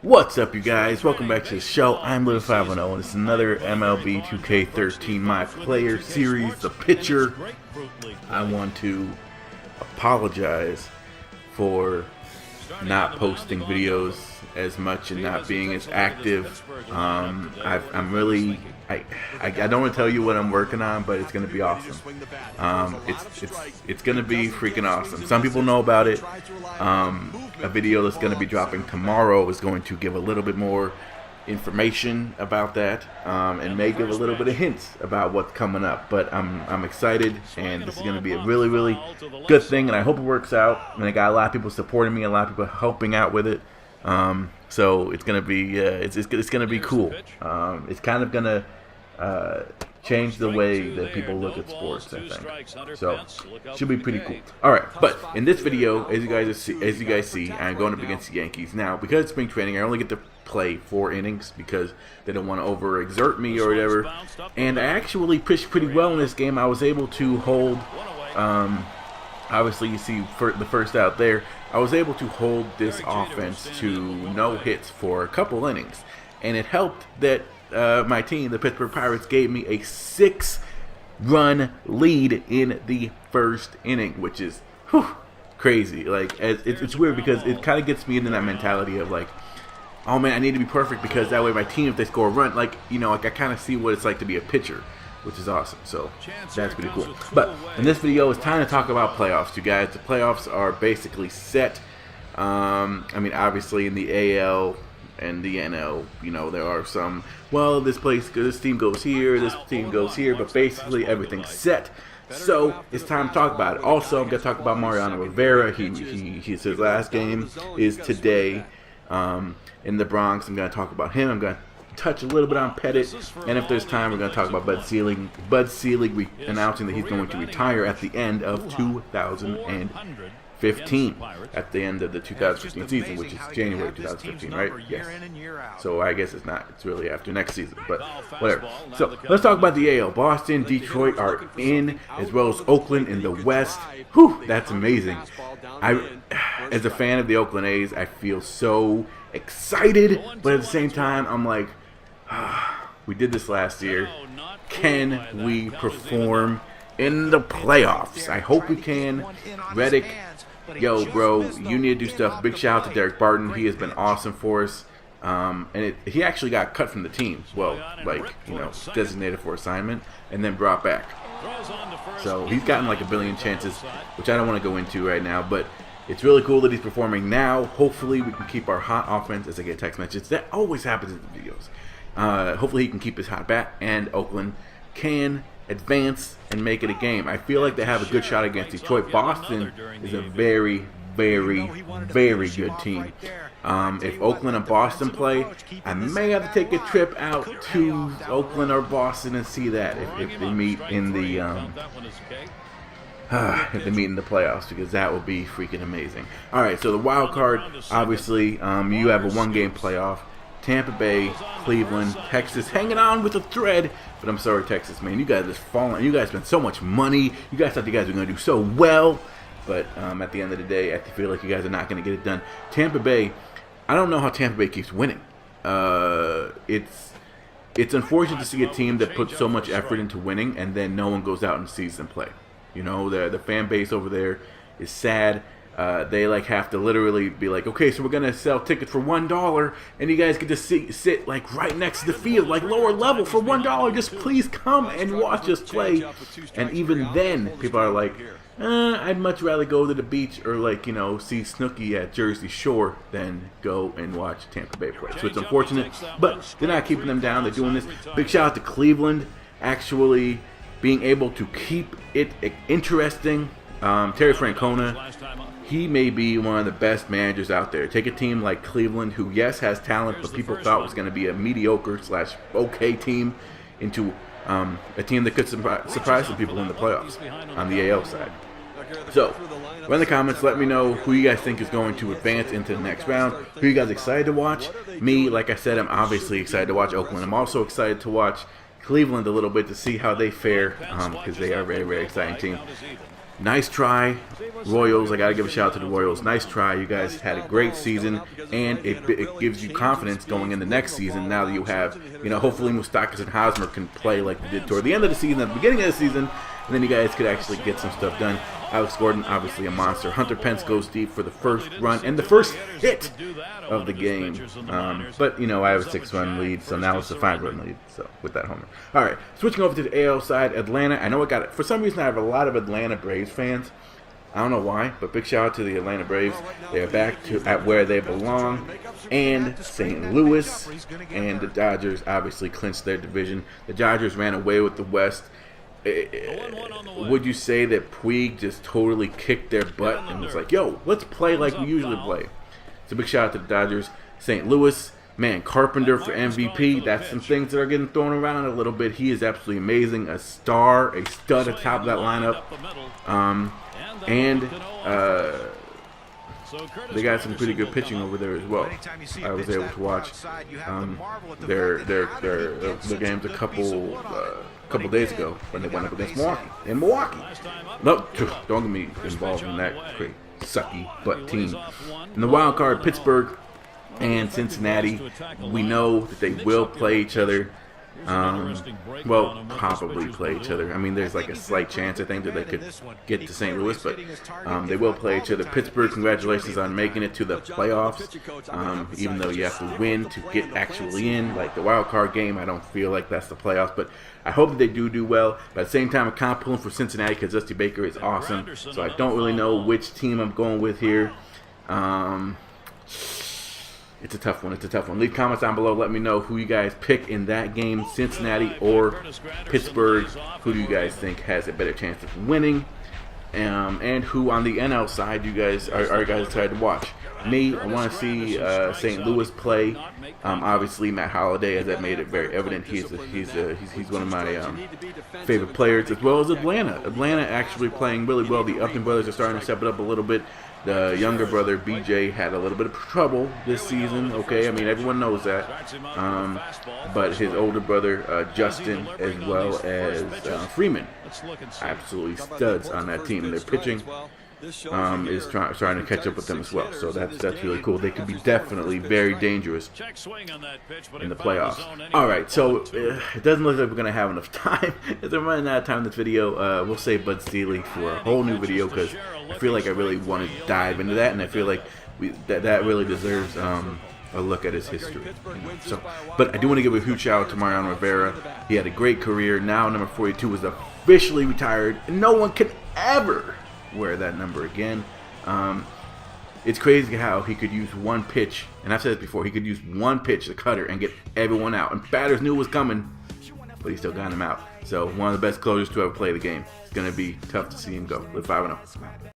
What's up, you guys? Welcome back to the show. I'm Liv510, and it's another MLB 2K13 My Player Series, the pitcher. I want to apologize for not posting videos as much and not being as active. I don't want to tell you what I'm working on, but it's going to be awesome. It's going to be freaking awesome. Some people know about it. A video that's going to be dropping tomorrow is going to give a little bit more information about that, and may give a little bit of hints about what's coming up. But I'm excited, and this is going to be a really good thing, and I hope it works out. And I got a lot of people supporting me, a lot of people helping out with it. So it's gonna be it's gonna be cool. It's kind of gonna change the way that people look at sports, I think. So should be pretty cool. All right, but in this video, as you guys see, I'm going up against the Yankees now. Because it's spring training, I only get to play 4 innings because they don't want to overexert me or whatever. And I actually pitched pretty well in this game. I was able to hold. Obviously, you see the first out there. I was able to hold this offense to no hits for a couple innings, and it helped that my team, the Pittsburgh Pirates, gave me a 6-run lead in the first inning, which is crazy. Like, it's weird because it kind of gets me into that mentality of like, oh man, I need to be perfect because that way my team, if they score a run, like, you know, like I kind of see what it's like to be a pitcher, which is awesome. So that's pretty cool. But in this video, it's time to talk about playoffs, you guys. The playoffs are basically set. I mean, obviously in the AL and the NL, you know, there are some, well, this team goes here, this team goes here, but basically everything's set. So it's time to talk about it. Also, I'm going to talk about Mariano Rivera. His last game is today in the Bronx. I'm going to talk about him. I'm going to touch a little bit on Pettit, and if there's time, we're going to talk about Bud Selig. Bud Selig announcing that he's going to retire at the end of 2015, at the end of the 2015 season, which is January 2015, right? Yes. So I guess it's not. It's really after next season, but whatever. So let's talk about the AL. Boston, Detroit are in, as well as Oakland in the West. Whew, that's amazing. As a fan of the Oakland A's, I feel so excited, but at the same time, I'm like, we did this last year. Can we perform in the playoffs? I hope we can. Reddick, yo, bro, you need to do stuff. Big shout out to Derek Barton. He has been awesome for us. And he actually got cut from the team. Well, like, you know, designated for assignment and then brought back. So he's gotten like a billion chances, which I don't want to go into right now, but it's really cool that he's performing now. Hopefully we can keep our hot offense, as I get text messages. That always happens in the videos. Hopefully he can keep his hot bat, and Oakland can advance and make it a game. I feel like they have a good shot against Detroit. Boston is a very good team. If Oakland and Boston play, I may have to take a trip out to Oakland or Boston and see that if they meet in the playoffs, because that would be freaking amazing. All right, so the wild card, obviously, you have a 1-game playoff. Tampa Bay, Cleveland, Texas, hanging on with a thread. But I'm sorry, Texas, man. You guys just fallen. You guys spent so much money. You guys thought you guys were going to do so well. But at the end of the day, I feel like you guys are not going to get it done. Tampa Bay, I don't know how Tampa Bay keeps winning. It's unfortunate to see a team that puts so much effort into winning and then no one goes out and sees them play. You know, the fan base over there is sad. They like have to literally be like, okay, so we're gonna sell tickets for $1, and you guys get to sit like right next to the field, like lower level for $1. Just please come and watch us play. And even then, people are like, I'd much rather go to the beach or, like, you know, see Snooki at Jersey Shore than go and watch Tampa Bay play. So it's unfortunate, but they're not keeping them down. They're doing this. Big shout out to Cleveland actually being able to keep it interesting. Terry Francona, he may be one of the best managers out there. Take a team like Cleveland, who, yes, has talent, but people thought was going to be a mediocre/okay team, into a team that could surprise some people in the playoffs on the AL side. So, write in the comments, let me know who you guys think is going to advance into the next round. Who you guys excited to watch? Me, like I said, I'm obviously excited to watch Oakland. I'm also excited to watch Cleveland a little bit to see how they fare, because they are a very exciting team. Nice try, Royals. I got to give a shout out to the Royals. Nice try. You guys had a great season, and it gives you confidence going in the next season. Now that you have, hopefully Moustakas and Hosmer can play like they did toward the end of the season, at the beginning of the season, and then you guys could actually get some stuff done. Alex Gordon, obviously a monster. Hunter Pence goes deep for the first run and the first hit of the game. But, I have a 6-run lead, so now it's a 5-run lead. So, with that homer. All right, switching over to the AL side, Atlanta. I know I got it. For some reason, I have a lot of Atlanta Braves fans. I don't know why, but big shout out to the Atlanta Braves. They're back at where they belong. And St. Louis and the Dodgers obviously clinched their division. The Dodgers ran away with the West. Would you say that Puig just totally kicked their butt and was like, yo, let's play like we usually play? So big shout out to the Dodgers. St. Louis, man, Carpenter for MVP. That's some things that are getting thrown around a little bit. He is absolutely amazing. A star, a stud atop that lineup. They got some pretty good pitching over there as well. I was able to watch their games a couple days ago when they went up against Milwaukee. Nope, don't get me involved in that great sucky butt team. In the wild card, Pittsburgh and Cincinnati, we know that they will play each other. Probably play each other. I mean, there's like a slight chance, I think, that they could get to St. Louis, but they will play each other. Pittsburgh, congratulations on making it to the playoffs. Even though you have to win to get actually in, like the wild card game, I don't feel like that's the playoffs, but I hope that they do well. But at the same time, I'm kind of pulling for Cincinnati because Dusty Baker is awesome. So I don't really know which team I'm going with here. It's a tough one. Leave comments down below. Let me know who you guys pick in that game, Cincinnati or Pittsburgh. Who do you guys think has a better chance of winning? And who on the NL side you guys are excited to watch? Me, I want to see St. Louis play. Obviously, Matt Holliday, as that made it very evident, he's one of my favorite players, as well as Atlanta. Atlanta actually playing really well. The Upton brothers are starting to step it up a little bit. The younger brother, BJ, had a little bit of trouble this season, okay? I mean, everyone knows that. But his older brother, Justin, as well as Freeman, absolutely studs on that team. Their pitching is trying to catch up with them as well. So that's really cool. They could be definitely very dangerous in the playoffs. All right, so it doesn't look like we're going to have enough time. As I'm running out of time in this video, we'll save Bud Steely for a whole new video because I feel like I really want to dive into that, and I feel like that really deserves a look at his history. But I do want to give a huge shout out to Mariano Rivera. He had a great career. Now number 42 is officially retired, and no one can ever wear that number again. It's crazy how he could use one pitch, and I've said this before, he could use one pitch, the cutter, and get everyone out. And batters knew it was coming, but he still got him out. So one of the best closers to ever play the game. It's going to be tough to see him go. Live 5-0.